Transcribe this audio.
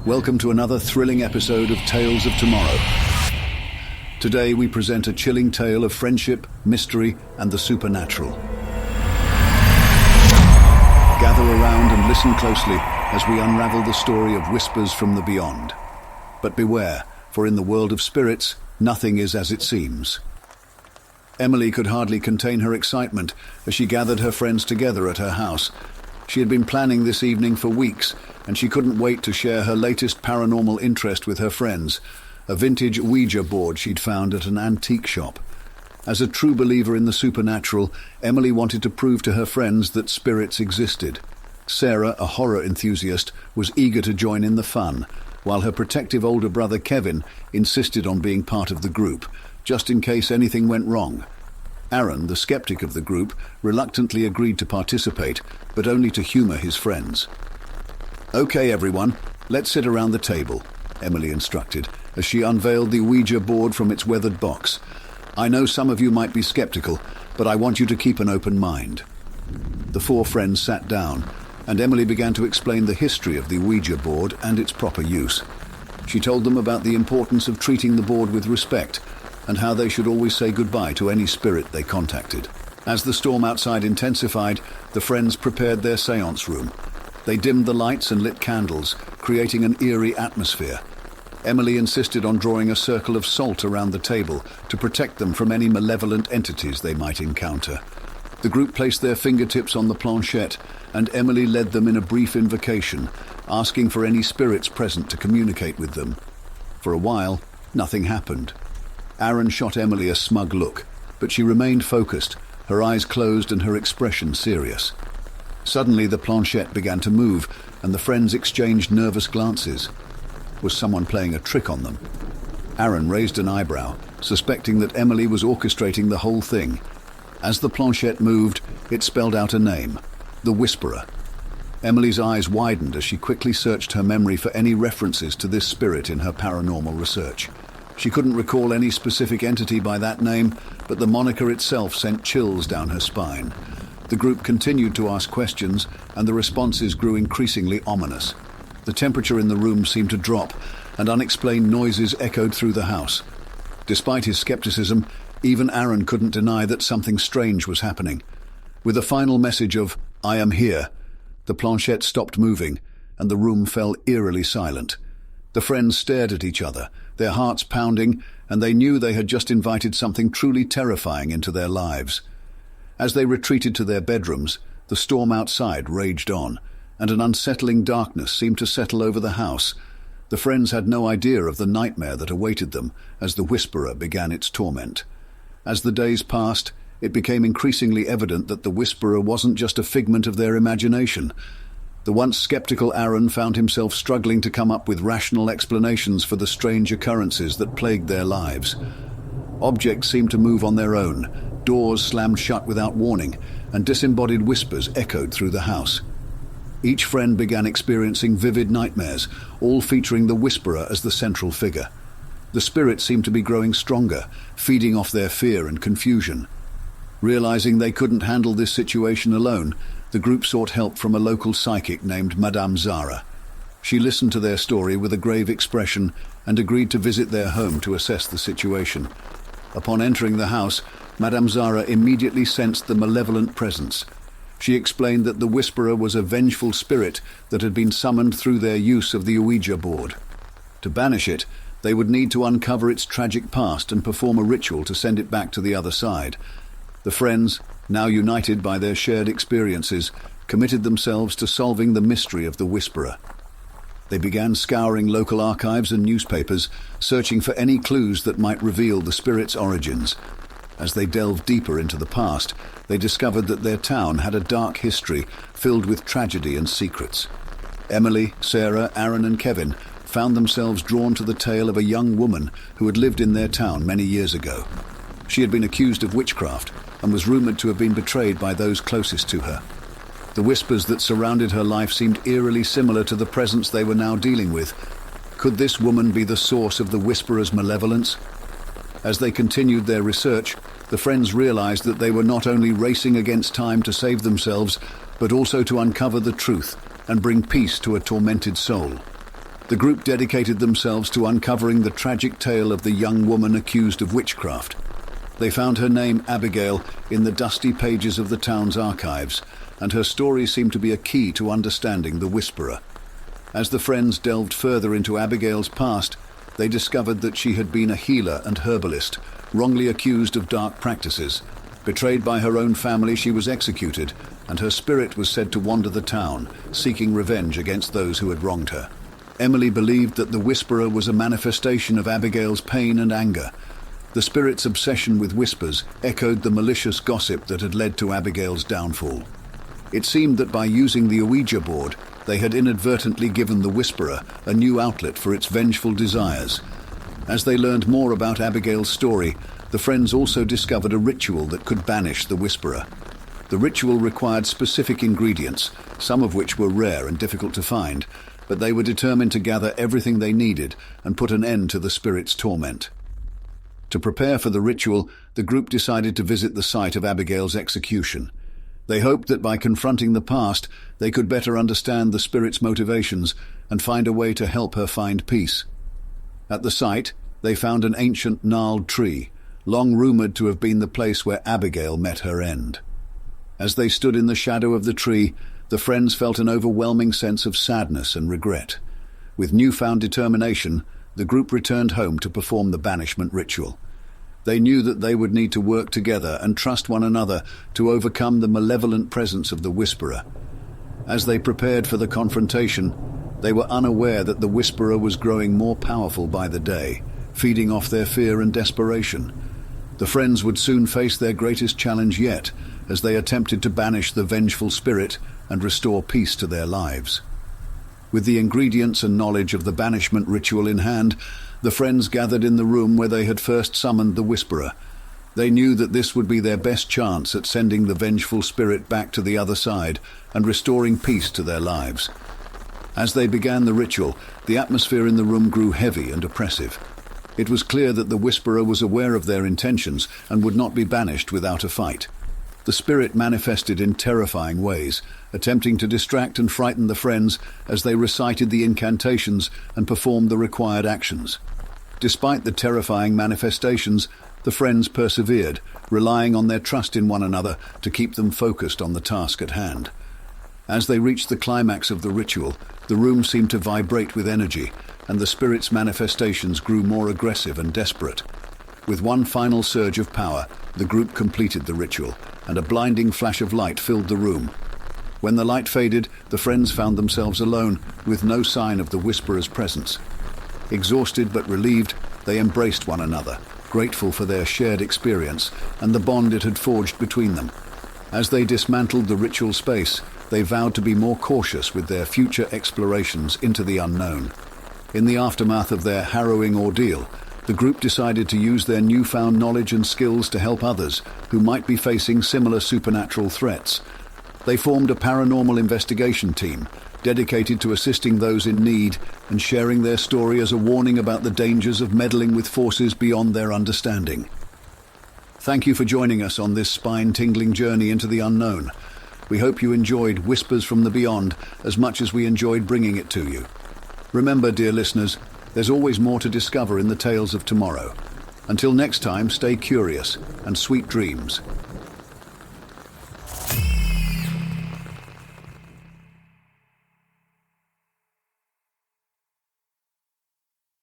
Welcome to another thrilling episode of Tales of Tomorrow. Today we present a chilling tale of friendship, mystery, and the supernatural. Gather around and listen closely as we unravel the story of whispers from the beyond. But beware, for in the world of spirits, nothing is as it seems. Emily could hardly contain her excitement as she gathered her friends together at her house. She had been planning this evening for weeks, and she couldn't wait to share her latest paranormal interest with her friends, a vintage Ouija board she'd found at an antique shop. As a true believer in the supernatural, Emily wanted to prove to her friends that spirits existed. Sarah, a horror enthusiast, was eager to join in the fun, while her protective older brother Kevin insisted on being part of the group, just in case anything went wrong. Aaron, the skeptic of the group, reluctantly agreed to participate, but only to humor his friends. "Okay, everyone, let's sit around the table," Emily instructed, as she unveiled the Ouija board from its weathered box. "I know some of you might be skeptical, but I want you to keep an open mind." The four friends sat down, and Emily began to explain the history of the Ouija board and its proper use. She told them about the importance of treating the board with respect, and how they should always say goodbye to any spirit they contacted. As the storm outside intensified, the friends prepared their séance room. They dimmed the lights and lit candles, creating an eerie atmosphere. Emily insisted on drawing a circle of salt around the table to protect them from any malevolent entities they might encounter. The group placed their fingertips on the planchette, and Emily led them in a brief invocation, asking for any spirits present to communicate with them. For a while, nothing happened. Aaron shot Emily a smug look, but she remained focused, her eyes closed and her expression serious. Suddenly the planchette began to move, and the friends exchanged nervous glances. Was someone playing a trick on them? Aaron raised an eyebrow, suspecting that Emily was orchestrating the whole thing. As the planchette moved, it spelled out a name, the Whisperer. Emily's eyes widened as she quickly searched her memory for any references to this spirit in her paranormal research. She couldn't recall any specific entity by that name, but the moniker itself sent chills down her spine. The group continued to ask questions, and the responses grew increasingly ominous. The temperature in the room seemed to drop, and unexplained noises echoed through the house. Despite his skepticism, even Aaron couldn't deny that something strange was happening. With a final message of, "I am here," the planchette stopped moving, and the room fell eerily silent. The friends stared at each other, their hearts pounding, and they knew they had just invited something truly terrifying into their lives. As they retreated to their bedrooms, the storm outside raged on, and an unsettling darkness seemed to settle over the house. The friends had no idea of the nightmare that awaited them as the Whisperer began its torment. As the days passed, it became increasingly evident that the Whisperer wasn't just a figment of their imagination. The once skeptical Aaron found himself struggling to come up with rational explanations for the strange occurrences that plagued their lives. Objects seemed to move on their own, doors slammed shut without warning, and disembodied whispers echoed through the house. Each friend began experiencing vivid nightmares, all featuring the Whisperer as the central figure. The spirit seemed to be growing stronger, feeding off their fear and confusion. Realizing they couldn't handle this situation alone, the group sought help from a local psychic named Madame Zara. She listened to their story with a grave expression and agreed to visit their home to assess the situation. Upon entering the house, Madame Zara immediately sensed the malevolent presence. She explained that the Whisperer was a vengeful spirit that had been summoned through their use of the Ouija board. To banish it, they would need to uncover its tragic past and perform a ritual to send it back to the other side. The friends, now united by their shared experiences, committed themselves to solving the mystery of the Whisperer. They began scouring local archives and newspapers, searching for any clues that might reveal the spirit's origins. As they delved deeper into the past, they discovered that their town had a dark history filled with tragedy and secrets. Emily, Sarah, Aaron, and Kevin found themselves drawn to the tale of a young woman who had lived in their town many years ago. She had been accused of witchcraft and was rumored to have been betrayed by those closest to her. The whispers that surrounded her life seemed eerily similar to the presence they were now dealing with. Could this woman be the source of the Whisperer's malevolence? As they continued their research, the friends realized that they were not only racing against time to save themselves, but also to uncover the truth and bring peace to a tormented soul. The group dedicated themselves to uncovering the tragic tale of the young woman accused of witchcraft. They found her name, Abigail, in the dusty pages of the town's archives, and her story seemed to be a key to understanding the Whisperer. As the friends delved further into Abigail's past, they discovered that she had been a healer and herbalist, wrongly accused of dark practices. Betrayed by her own family, she was executed, and her spirit was said to wander the town, seeking revenge against those who had wronged her. Emily believed that the Whisperer was a manifestation of Abigail's pain and anger. The spirit's obsession with whispers echoed the malicious gossip that had led to Abigail's downfall. It seemed that by using the Ouija board, they had inadvertently given the Whisperer a new outlet for its vengeful desires. As they learned more about Abigail's story, the friends also discovered a ritual that could banish the Whisperer. The ritual required specific ingredients, some of which were rare and difficult to find, but they were determined to gather everything they needed and put an end to the spirit's torment. To prepare for the ritual, the group decided to visit the site of Abigail's execution. They hoped that by confronting the past, they could better understand the spirit's motivations and find a way to help her find peace. At the site, they found an ancient gnarled tree, long rumored to have been the place where Abigail met her end. As they stood in the shadow of the tree, the friends felt an overwhelming sense of sadness and regret. With newfound determination, the group returned home to perform the banishment ritual. They knew that they would need to work together and trust one another to overcome the malevolent presence of the Whisperer. As they prepared for the confrontation, they were unaware that the Whisperer was growing more powerful by the day, feeding off their fear and desperation. The friends would soon face their greatest challenge yet, as they attempted to banish the vengeful spirit and restore peace to their lives. With the ingredients and knowledge of the banishment ritual in hand, the friends gathered in the room where they had first summoned the Whisperer. They knew that this would be their best chance at sending the vengeful spirit back to the other side and restoring peace to their lives. As they began the ritual, the atmosphere in the room grew heavy and oppressive. It was clear that the Whisperer was aware of their intentions and would not be banished without a fight. The spirit manifested in terrifying ways, attempting to distract and frighten the friends as they recited the incantations and performed the required actions. Despite the terrifying manifestations, the friends persevered, relying on their trust in one another to keep them focused on the task at hand. As they reached the climax of the ritual, the room seemed to vibrate with energy, and the spirit's manifestations grew more aggressive and desperate. With one final surge of power, the group completed the ritual, and a blinding flash of light filled the room. When the light faded, the friends found themselves alone, with no sign of the Whisperer's presence. Exhausted but relieved, they embraced one another, grateful for their shared experience and the bond it had forged between them. As they dismantled the ritual space, they vowed to be more cautious with their future explorations into the unknown. In the aftermath of their harrowing ordeal, the group decided to use their newfound knowledge and skills to help others who might be facing similar supernatural threats. They formed a paranormal investigation team, dedicated to assisting those in need and sharing their story as a warning about the dangers of meddling with forces beyond their understanding. Thank you for joining us on this spine-tingling journey into the unknown. We hope you enjoyed Whispers from the Beyond as much as we enjoyed bringing it to you. Remember, dear listeners, there's always more to discover in the tales of tomorrow. Until next time, stay curious and sweet dreams.